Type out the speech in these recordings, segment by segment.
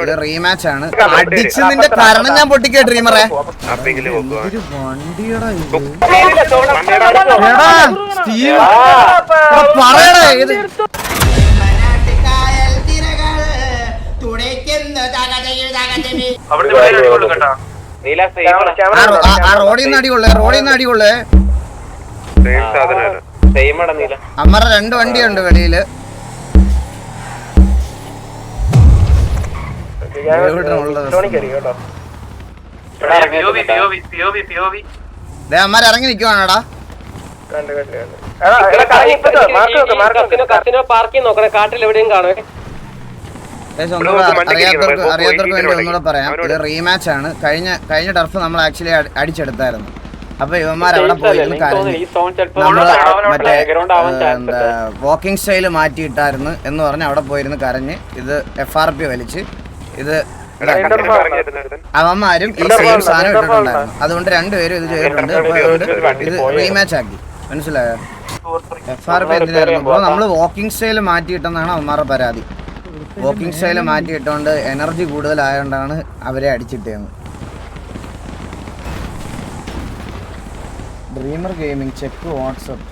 ഇത് റീമാച്ച് ആണ്. അടിച്ച് നിന്റെ കാരണം ഞാൻ പൊട്ടിക്കേ ഡ്രീമറെ. വണ്ടിയടാ പറയടേ ഇത് റോഡിന്ന് അടികൊള്ളേ, റോഡിന്ന് അടികൊള്ളേ. അമ്മറ 2 വണ്ടിയുണ്ട് വെളിയില്. അമ്മ ഇറങ്ങി നിക്കുവാണടാ. അറിയാത്തവർക്ക് വേണ്ടി ഒന്നുകൂടെ പറയാം, ഇത് റീമാച്ച് ആണ്. കഴിഞ്ഞ ടർഫ് നമ്മൾ ആക്ച്വലി അടിച്ചെടുത്തായിരുന്നു. അപ്പൊ ഇവന്മാർ അവിടെ പോയിരുന്നു കരഞ്ഞു. നമ്മള് മറ്റേ എന്താ വാക്കിംഗ് സ്റ്റൈല് മാറ്റിയിട്ടായിരുന്നു എന്ന് പറഞ്ഞ് അവിടെ പോയിരുന്നു കരഞ്ഞ്. ഇത് FRP വലിച്ച് ഇത് അവന്മാരും ഈ സെയിം സാധനം ഇട്ടിട്ടുണ്ടായിരുന്നു. അതുകൊണ്ട് 2 പേരും ഇത് ചെയ്തിട്ടുണ്ട്. ഇത് റീമാച്ച് ആക്കി. മനസ്സിലായോ? FRP എന്തിനായിരുന്നു? ഇപ്പോൾ നമ്മള് വാക്കിംഗ് സ്റ്റൈല് മാറ്റിയിട്ടെന്നാണ് അവന്മാരുടെ പരാതി. വാക്കിംഗ് സ്റ്റൈല് മാറ്റിയിട്ടോണ്ട് എനർജി കൂടുതലായോണ്ടാണ് അവരെ അടിച്ചിട്ടേന്ന്. Dreamer gaming check WhatsApp.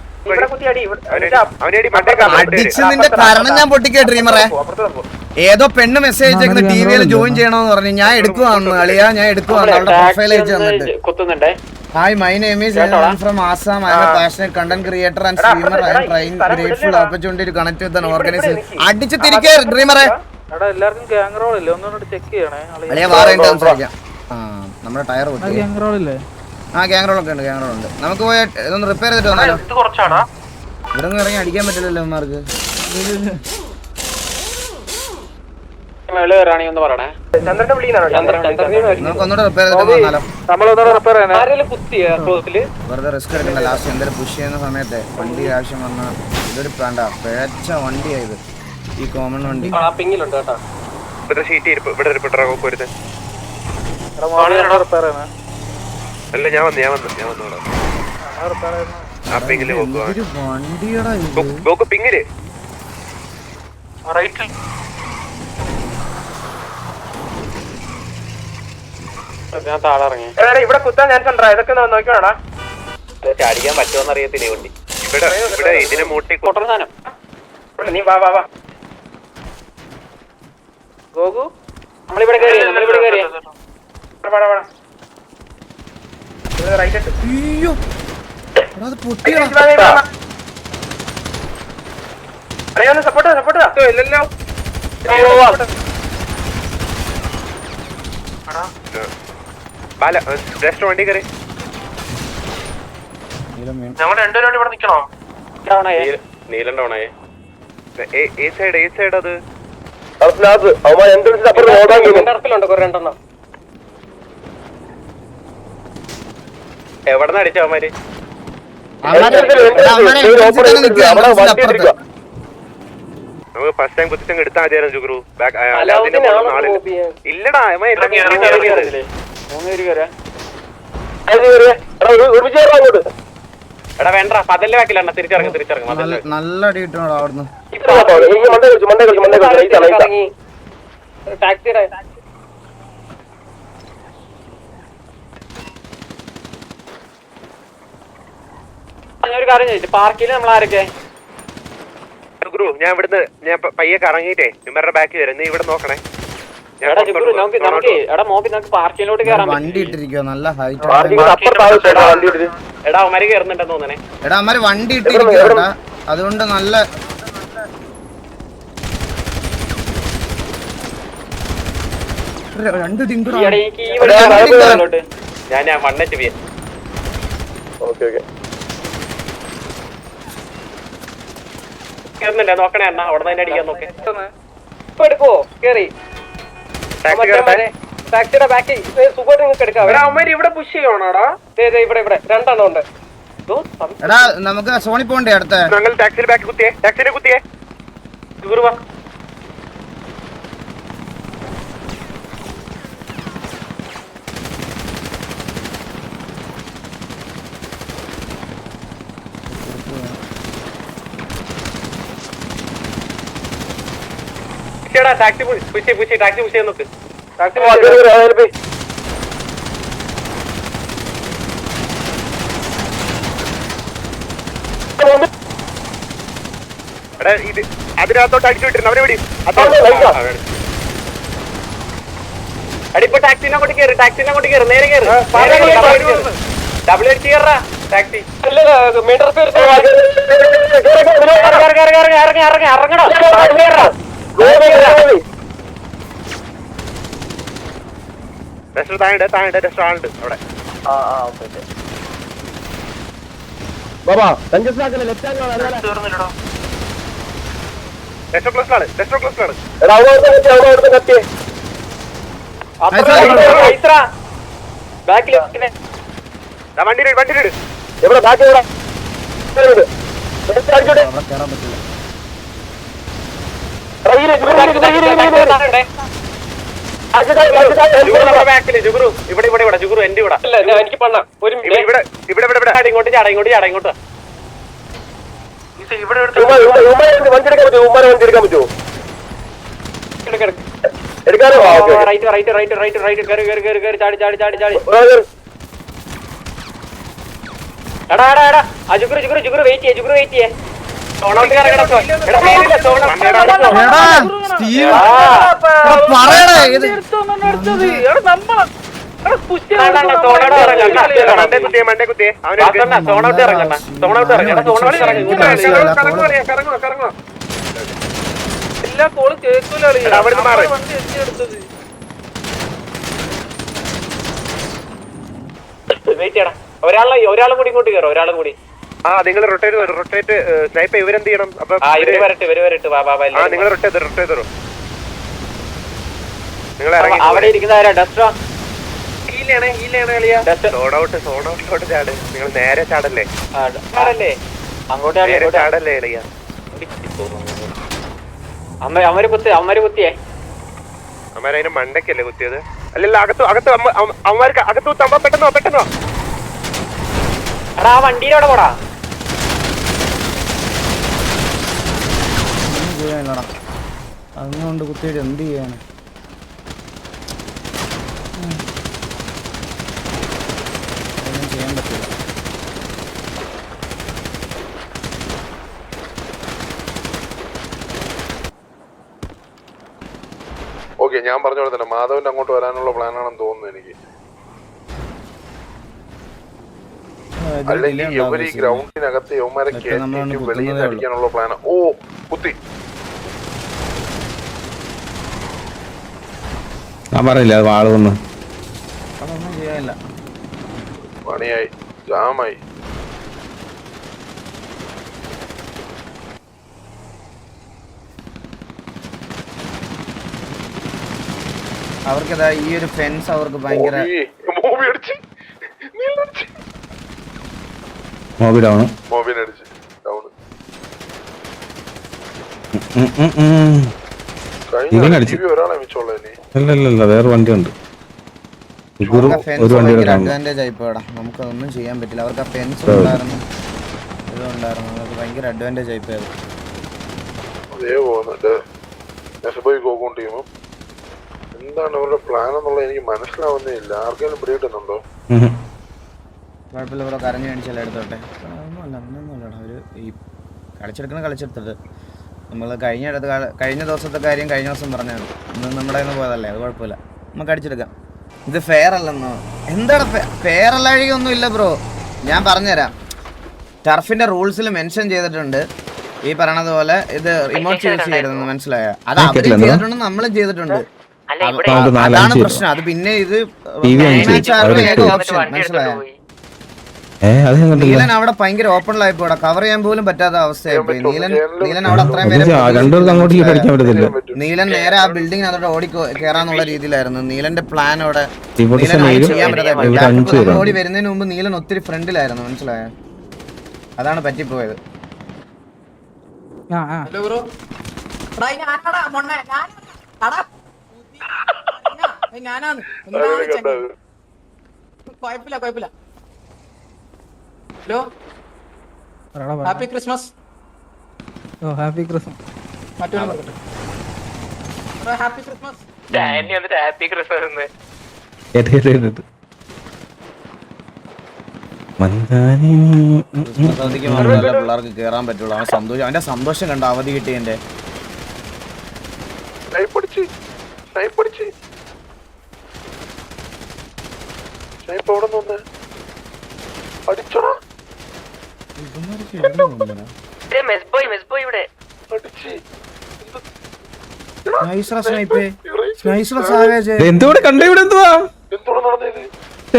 അടിച്ച് നിന്റെ കാരണം ഞാൻ പൊട്ടിക്കേ ഡ്രീമറെ. ഏതോ പെണ്ണ് മെസ്സേജ് അയച്ചേക്കുന്ന TVയിൽ ജോയിൻ ചെയ്യണമെന്ന് പറഞ്ഞു. ഞാൻ എടുക്കുവാന്ന് അളിയാ, ഞാൻ എടുക്കുവാന്ന്. അവളുടെ പ്രൊഫൈൽ അയച്ചു തന്നിട്ട്. Hi, my name is from Assam. I am a passionate content creator and streamer. I am trying grateful opportunity to connect with an organization. അടിച്ച് തിരിക്കേ ഡ്രീമറെ. എല്ലാവർക്കും ഗ്യാങ് റോൾ ഇല്ലേ? ഒന്നുകൂടി ചെക്ക് ചെയ്യണേ അളിയാ. വാറേണ്ട സംസാരിക്കാം. നമ്മുടെ ടയർ പൊട്ടി. ഗ്യാങ് റോൾ ഇല്ലേ? ഗ്യാങ് റോൾ ഒക്കെ ഉണ്ട്. ഗ്യാങ് റോൾ ഉണ്ട്. നമുക്ക് പോയി ഇതൊന്ന് റിപ്പയർ ചെയ്തിട്ട് വന്നാലോ? ഇവിടെ നിന്ന് ഇറങ്ങി അടിക്കാൻ പറ്റില്ലല്ലോ അവന്മാർക്ക്. നമുക്കൊന്നുകൂടെ റിപ്പയർ ചെയ്തിട്ട് വന്നാലോ? വെറുതെ റിസ്ക് എടുക്കണ്ട. ലാസ്റ്റ് എന്തെങ്കിലും പുഷ് ചെയ്യുന്ന സമയത്ത് വണ്ടി ആവശ്യം വന്നാൽ ഇതൊരു വേണ്ട പിഴച്ച വണ്ടിയായത്. ഈ കോമൺ വണ്ടി അല്ല ഞാൻ വന്നു പിങ്ങില് ഞാൻ താഴെ ഇറങ്ങി. ഇവിടെ കുത്താൻ ഞാൻ കണ്ടാ ഇതൊക്കെ നോക്കിയോടാ. ചാടിക്കാൻ പറ്റുമോന്ന് അറിയത്തില്ല വണ്ടി. ഇവിടെ ഇതിനെ മൂട്ടി കൊട്ടണ സാധനം. നീ വാ വാ വാ ഗോകു. നമ്മളിവിടെ കയറിയ വണ്ടി കയറി. ഞങ്ങൾ 2 പേരും ഇവിടെ നിക്കണോ? നീലം ഡൗണായേ. ഏ സൈഡ് അത് എവിടെന്ന് അടിച്ച അവന്മാര്? നമുക്ക് ഫസ്റ്റ് ടൈം കുത്തിച്ചങ്ങ് എടുത്താൽ മതിയായിരുന്നു ജുഗ്രു. ഇല്ലടാ എടാ വേണ്ട പതല്ലേ വെക്കില്ല. തിരിച്ചിറങ്ങി നല്ല അടി കിട്ടണോ അവിടുന്ന്? ഒരു കാര്യം ചോദിച്ചു, പാർക്കിൽ നമ്മൾ ആരൊക്കെ? ഗുരു ഞാൻ ഇവിടുന്ന് ഞാൻ പയ്യെ കറങ്ങിട്ടേ ഇവരുടെ ബാക്കി വരാം. നീ ഇവിടെ നോക്കണേ. പാർക്കിലോട്ട് കയറാൻ വണ്ടി ഇട്ടിരിക്കോ? നല്ല ഹൈറ്റ്. എടാ അവന്മാര് കയറുന്നുണ്ടെന്ന് തോന്നണേ. എടാ അവന്മാര് വണ്ടി ഇട്ടിരിക്കോടാ. അതുകൊണ്ട് നല്ല ഞാൻ മണ്ണിട്ട് പോയി. നോക്കണേ അണ്ണ അവിടെ തന്നെ അടിക്കാൻ നോക്കേ. എടുക്കോ കേറി ടാക്സിയുടെ ബാക്കി സുഖമായിട്ട് നിങ്ങൾക്ക് എടുക്കാം. ഇവിടെ പുഷ് ചെയ്യണോടാ? ഇവിടെ 2 എണ്ണം ഉണ്ട്. എടാ നമുക്ക് സോണി പോണ്ടേ അടുത്ത? ഞങ്ങൾ ടാക്സിയുടെ ബാക്കി കുത്തിയേ ഗുരുവാ. ടാക്സി പുഷ് ചെയ്യാൻ നോക്ക്. ഇത് അതിനകത്തോട്ട് അടിച്ചു വിട്ടിരുന്നു അവരെ വിടി. അടിപ്പോ ടാക്സിനെ കൊണ്ട് കയറി നേരെ കയറി ഡബിൾ അടിച്ച് കയറാ ടാക്സി. ഇറങ്ങണോ താഴെ ആളുണ്ട് അവിടെ. വണ്ടി എവിടെ ബാക്കി ജുഗുറു ഇവിടെ ജുഗുറു എന്റെ ഇവിടെ എനിക്ക് പണ്ണ ഒരു ഇങ്ങോട്ട് ചാടാ ഇങ്ങോട്ട് വണ്ടി എടുക്കാൻ പറ്റുമോ? ജുഗുറു വെയിറ്റ് ചെയ്യേ എല്ലാ കോളും കേൾക്കൂല. ഒരാളും കൂടി ഇങ്ങോട്ട് കയറും. ഒരാളും കൂടി നിങ്ങൾ റൊട്ടേറ്റ് സ്നൈപ്പ് ഇവരെന്ത് ചെയ്യണം? അപ്പൊ നിങ്ങൾ റൊട്ടേറ്റ് തരും. നിങ്ങൾ അവിടെ ഇരിക്കുന്ന ഡസ്റ്റോ സോഡൌട്ട് ചാട്. നിങ്ങൾ നേരെ ചാടല്ലേ അങ്ങോട്ട് ചാടല്ലേ ഇളയ. അമ്മര് കുത്തിയേ അമ്മരതിന് മണ്ടക്കല്ലേ കുത്തിയത്? അല്ലല്ല അകത്ത് അമ്മമാർക്ക് അകത്ത് കുത്തമ്മ പെട്ടെന്നോ എടാ ആ വണ്ടിയിലൂടെ പോടാ. അതുകൊണ്ട് കുത്തിയിട്ട് എന്ത് ചെയ്യാന്? ഒന്നും ചെയ്യാൻ പറ്റില്ല. ഓക്കെ, ഞാൻ പറഞ്ഞ പോലെ തന്നെ മാധവന്റെ അങ്ങോട്ട് വരാനുള്ള പ്ലാനാണെന്ന് തോന്നുന്നു എനിക്ക്. അല്ലെങ്കിൽ ഇവർ ഈ ഗ്രൗണ്ടിനകത്ത് യവന്മാരെ കേട്ടിട്ട് വെളിയിൽ നിന്ന് അടിക്കാനുള്ള പ്ലാനാ. ഓ കുത്തി ഞാൻ പറയില്ല അത് വാള് വന്ന് അതൊന്നും ചെയ്യാനില്ല. പണിയായി, ജാമായി. അവർക്കതാ ഈ ഒരു ഫെൻസ് അവർക്ക് ഭയങ്കര മോബി ഡൗൺ അല്ലല്ല വേറെ വണ്ടിയുണ്ട്. അഡ്വാൻറ്റേജ് ആയിപ്പോടാ. നമുക്കതൊന്നും ചെയ്യാൻ പറ്റില്ല. അവർക്ക് ആ ഫെൻസ് ഉണ്ടായിരുന്നു, ഇതുണ്ടായിരുന്നു. നമുക്ക് ഭയങ്കര അഡ്വാൻറ്റേജ് ആയിപ്പോയത്. എന്താണ് അവരുടെ പ്ലാൻ എന്നുള്ളത് എനിക്ക് മനസ്സിലാവുന്നേ ഇല്ല. ആർക്കെങ്കിലും പിടികിട്ടുന്നുണ്ടോ? കുഴപ്പമില്ല ബ്രോ, കരഞ്ഞു കാണിച്ചല്ല എടുത്തോട്ടെ. ഒന്നുമല്ലടാ, ഒരു ഈ കളിച്ചെടുത്തിട്ട് നമ്മൾ കഴിഞ്ഞ ദിവസത്തെ കാര്യം കഴിഞ്ഞ ദിവസം പറഞ്ഞാണ്. ഇന്ന് നമ്മുടെ കയ്യിൽ നിന്ന് പോയതല്ലേ, അത് കുഴപ്പമില്ല, നമുക്ക് അടിച്ചെടുക്കാം. ഇത് ഫെയർ അല്ലെന്നോ? എന്താണ് ഫെയർ അല്ലാഴികയൊന്നും ഇല്ല ബ്രോ. ഞാൻ പറഞ്ഞുതരാം. ടർഫിന്റെ റൂൾസിൽ മെൻഷൻ ചെയ്തിട്ടുണ്ട് ഈ പറയണതുപോലെ ഇത് റിമോട്ട് യൂസ് ചെയ്യരുതെന്ന്. മനസ്സിലായോ? അത് അവരും ചെയ്തിട്ടുണ്ട്, നമ്മളും ചെയ്തിട്ടുണ്ട്. അതാണ് പ്രശ്നം. അത് പിന്നെ ഇത് ഓപ്ഷൻ മനസ്സിലായോ? നീലൻ അവിടെ ഭയങ്കര ഓപ്പണിലായി പോടാ. കവർ ചെയ്യാൻ പോലും പറ്റാത്ത അവസ്ഥയായിപ്പോയി. നീലൻ അവിടെ അത്രയും നീലൻ നേരെ ആ ബിൽഡിംഗ് അതോടെ ഓടി കയറാന്നുള്ള രീതിയിലായിരുന്നു നീലന്റെ പ്ലാൻ. അവിടെ ചെയ്യാൻ പറ്റാത്ത ഓടി വരുന്നതിന് മുമ്പ് നീലൻ ഒത്തിരി ഫ്രണ്ടിലായിരുന്നു. മനസ്സിലായോ? അതാണ് പറ്റിപ്പോയത്. കുഴപ്പമില്ല. Hello, happy Christmas. Happy Christmas. മറ്റൊരു ഹാപ്പി ക്രിസ്മസ്. ഡാനി വന്നിട്ട് ഹാപ്പി ക്രിസ്മസ് എന്ന്. അവധിക്ക് മാത്രമല്ല പിള്ളേർക്ക് കേറാൻ പറ്റുള്ളൂ. അവൻ സന്തോഷം, അവന്റെ സന്തോഷം കണ്ട അവധി കിട്ടിയതിന്റെ. എന്തുകൂടെ കണ്ട ഇവിടെ എന്തുവാ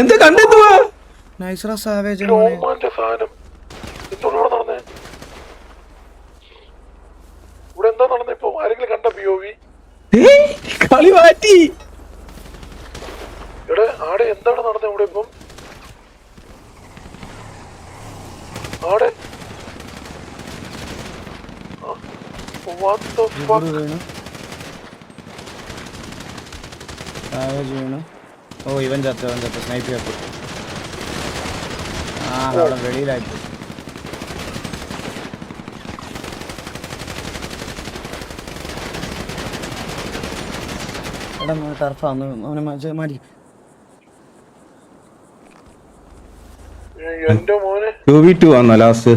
എന്ത് കണ്ടെന്തുവാ കളി മാറ്റി. എന്താണ് നടന്നത് ഇവിടെ ഇപ്പം? ആടെ ഓ ഇവൻ ചത്ത സ്നൈപ്പ് ചെയ്യപ്പെട്ടു. ആ അവിടെ വെളിയിലായി. ടർഫാന്ന് അവനെ മാറ്റി. എന്റെ മോനെ 2v2 ആണോ ലാസ്റ്റ്?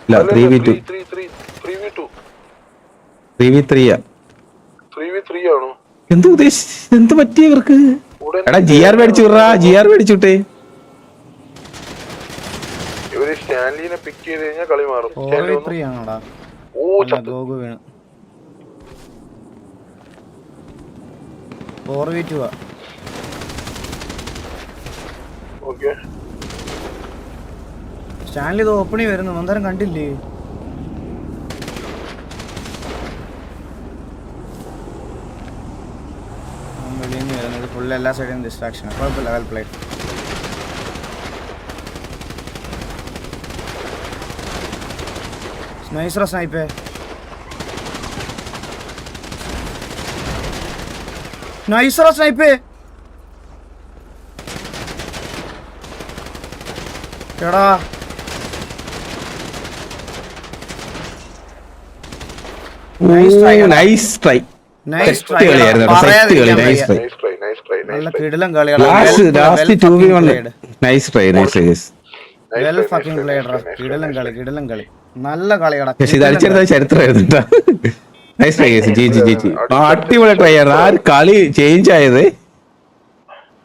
ഇല്ല 3v2. 3v3 ആണോ? എന്ത് ഉദ്ദേശിച്ചു? എന്ത് പറ്റി ഇവർക്ക്? എടാ GR മേടിച്ചു വിടാ, GR മേടിച്ചുട്ടെ. ഇവര് സ്റ്റാൻലിനെ പിക്ക് ചെയ്ത് കഴിഞ്ഞാൽ കളി മാറും. 4v3 ആണോടാ? ഓ ഗോഗു വീണു. 4v2 ആ. ഓക്കെ സ്റ്റാൻലി ഇത് ഓപ്പണി വരുന്നു, അന്നേരം കണ്ടില്ലേ? വെളിയിൽ നിന്ന് വരുന്നത് ഫുള്ള് എല്ലാ സൈഡിലും ഡിസ്ട്രാക്ഷനാണ്. കുഴപ്പമില്ല, വെൽ പ്ലേഡ്. നൈസ്ര സ്നൈപ്പേ. നൈസ്ര സ്നൈപ്പേ. എടാ നൈസ് ട്രൈ. നല്ല കിടിലം കളിയാണ്. കിടിലം കളി, നല്ല കളിയാടാ. ചരിത്രമായിരുന്നു. അടിപൊളി ട്രൈ ആയിരുന്നു. ആ കളി ചേഞ്ച് ആയത്